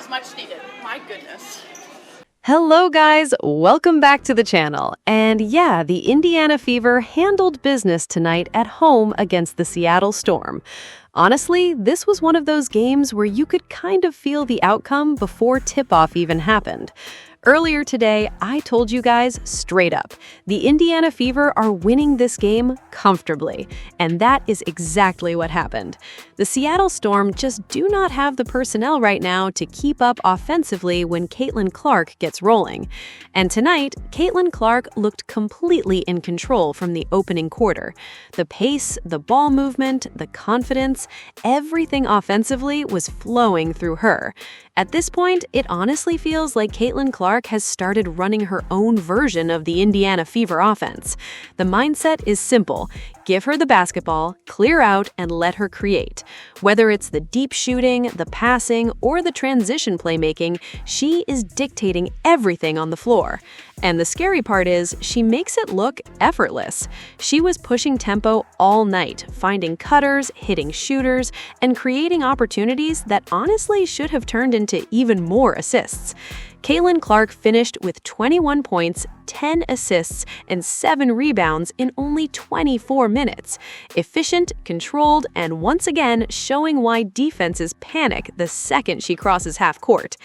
was much needed. My goodness. Hello guys, welcome back to the channel. And yeah, the Indiana Fever handled business tonight at home against the Seattle Storm. Honestly, this was one of those games where you could kind of feel the outcome before tip-off even happened. Earlier today, I told you guys straight up, the Indiana Fever are winning this game comfortably, and that is exactly what happened. The Seattle Storm just do not have the personnel right now to keep up offensively when Caitlin Clark gets rolling. And tonight, Caitlin Clark looked completely in control from the opening quarter. The pace, the ball movement, the confidence, everything offensively was flowing through her. At this point, it honestly feels like Caitlin Clark has started running her own version of the Indiana Fever offense. The mindset is simple. Give her the basketball, clear out, and let her create. Whether it's the deep shooting, the passing, or the transition playmaking, she is dictating everything on the floor. And the scary part is, she makes it look effortless. She was pushing tempo all night, finding cutters, hitting shooters, and creating opportunities that honestly should have turned into even more assists. Caitlin Clark finished with 21 points, 10 assists, and 7 rebounds in only 24 minutes. Efficient, controlled, and once again showing why defenses panic the second she crosses half court.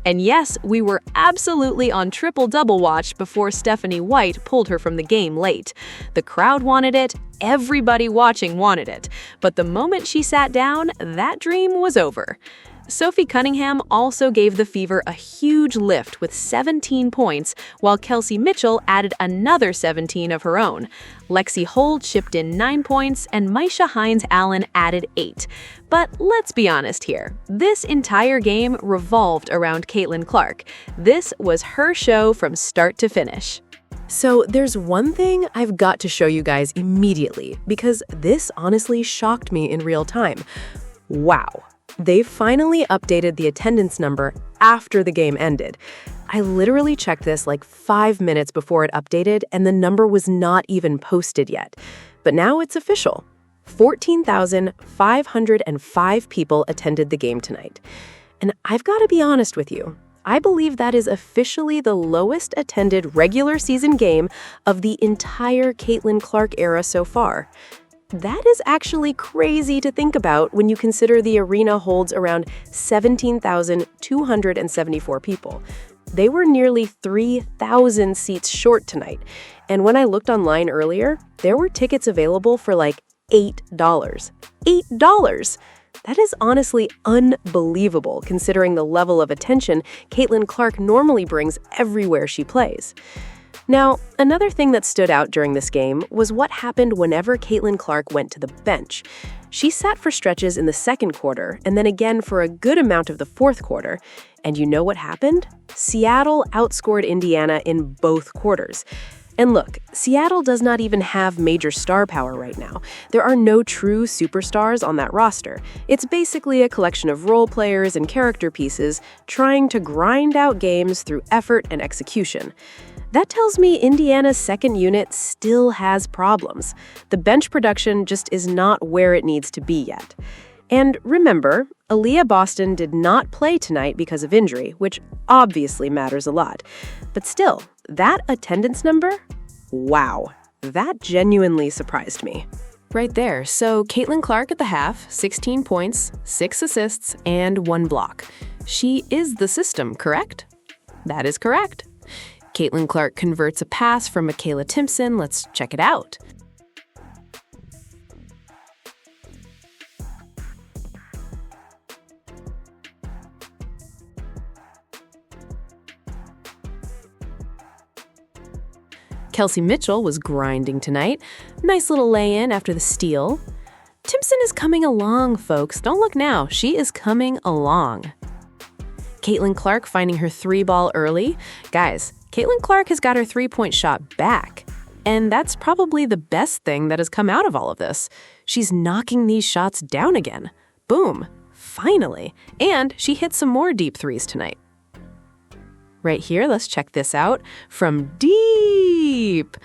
And yes, we were absolutely on triple-double watch before Stephanie White pulled her from the game late. The crowd wanted it, everybody watching wanted it. But the moment she sat down, that dream was over. Sophie Cunningham also gave the Fever a huge lift with 17 points, while Kelsey Mitchell added another 17 of her own. Lexi Holt chipped in 9 points, and Maisha Hines-Allen added 8. But let's be honest here. This entire game revolved around Caitlin Clark. This was her show from start to finish. So there's one thing I've got to show you guys immediately, because this honestly shocked me in real time. Wow. They finally updated the attendance number after the game ended. I literally checked this like 5 minutes before it updated, and the number was not even posted yet. But now it's official. 14,505 people attended the game tonight. And I've got to be honest with you. I believe that is officially the lowest attended regular season game of the entire Caitlin Clark era so far. That is actually crazy to think about when you consider the arena holds around 17,274 people. They were nearly 3,000 seats short tonight. And when I looked online earlier, there were tickets available for like $8. $8! That is honestly unbelievable considering the level of attention Caitlin Clark normally brings everywhere she plays. Now, another thing that stood out during this game was what happened whenever Caitlin Clark went to the bench. She sat for stretches in the second quarter and then again for a good amount of the fourth quarter. And you know what happened? Seattle outscored Indiana in both quarters. And look, Seattle does not even have major star power right now. There are no true superstars on that roster. It's basically a collection of role players and character pieces trying to grind out games through effort and execution. That tells me Indiana's second unit still has problems. The bench production just is not where it needs to be yet. And remember, Aaliyah Boston did not play tonight because of injury, which obviously matters a lot. But still, that attendance number? Wow, that genuinely surprised me. Right there. So Caitlin Clark at the half, 16 points, 6 assists, and 1 block. She is the system, correct? That is correct. Caitlin Clark converts a pass from Michaela Timpson. Let's check it out. Kelsey Mitchell was grinding tonight. Nice little lay-in after the steal. Timpson is coming along, folks. Don't look now. She is coming along. Caitlin Clark finding her 3-ball early. Guys, Caitlin Clark has got her 3-point shot back. And that's probably the best thing that has come out of all of this. She's knocking these shots down again. Boom. Finally. And she hit some more deep threes tonight. Right here, let's check this out. From deep.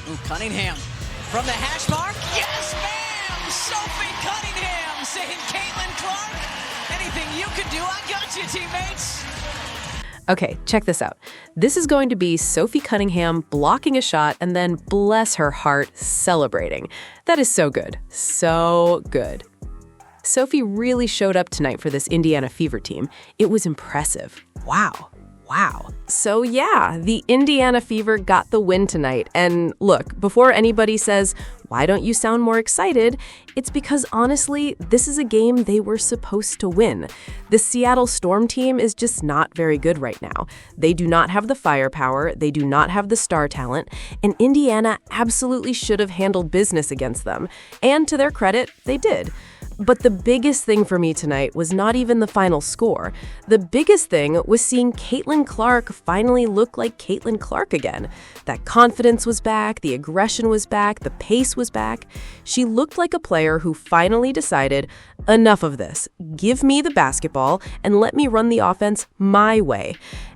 Ooh, Cunningham from the hash mark. Yes, ma'am! Sophie Cunningham saying, Caitlin Clark, anything you you can do. I got you, teammates. Okay, check this out. This is going to be Sophie Cunningham blocking a shot and then, bless her heart, celebrating. That is so good. So good. Sophie really showed up tonight for this Indiana Fever team. It was impressive. Wow. So yeah, the Indiana Fever got the win tonight. And look, before anybody says, why don't you sound more excited? It's because honestly, this is a game they were supposed to win. The Seattle Storm team is just not very good right now. They do not have the firepower, they do not have the star talent, and Indiana absolutely should have handled business against them. And to their credit, they did. But the biggest thing for me tonight was not even the final score. The biggest thing was seeing Caitlin Clark finally look like Caitlin Clark again. That confidence was back, the aggression was back, the pace was back. She looked like a player who finally decided, enough of this. Give me the basketball and let me run the offense my way.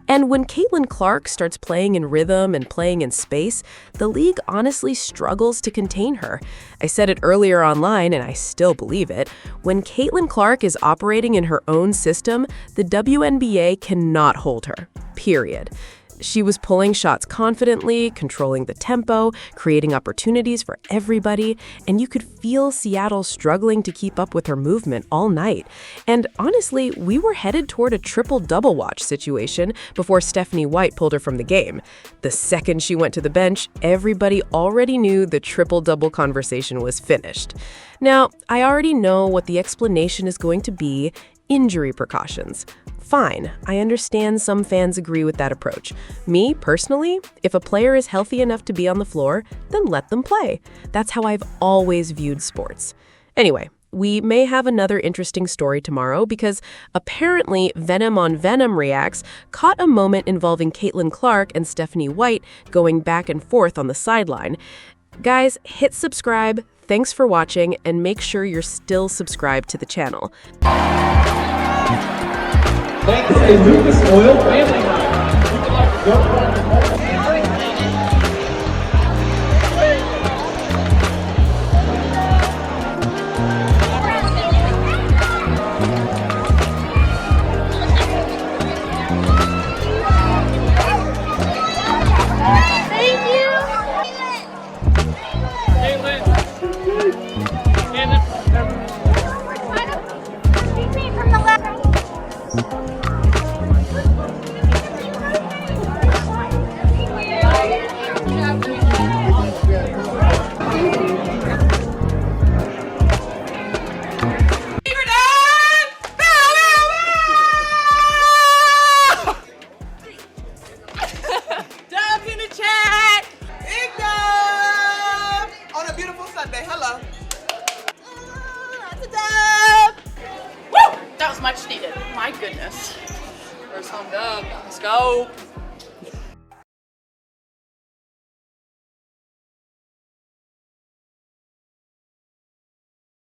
And when Caitlin Clark starts playing in rhythm and playing in space, the league honestly struggles to contain her. I said it earlier online, and I still believe it. When Caitlin Clark is operating in her own system, the WNBA cannot hold her. Period. She was pulling shots confidently, controlling the tempo, creating opportunities for everybody, and you could feel Seattle struggling to keep up with her movement all night. And honestly, we were headed toward a triple-double watch situation before Stephanie White pulled her from the game. The second she went to the bench, everybody already knew the triple-double conversation was finished. Now, I already know what the explanation is going to be: injury precautions. Fine, I understand some fans agree with that approach. Me, personally, if a player is healthy enough to be on the floor, then let them play. That's how I've always viewed sports. Anyway, we may have another interesting story tomorrow because apparently Venom on Venom Reacts caught a moment involving Caitlin Clark and Stephanie White going back and forth on the sideline. Guys, hit subscribe, thanks for watching, and make sure you're still subscribed to the channel. Thanks to Lucas Oil Family Line. If you would like to go Sunday. Hello. That's a dub. Woo! That was much needed. My goodness. First home dub. Let's go.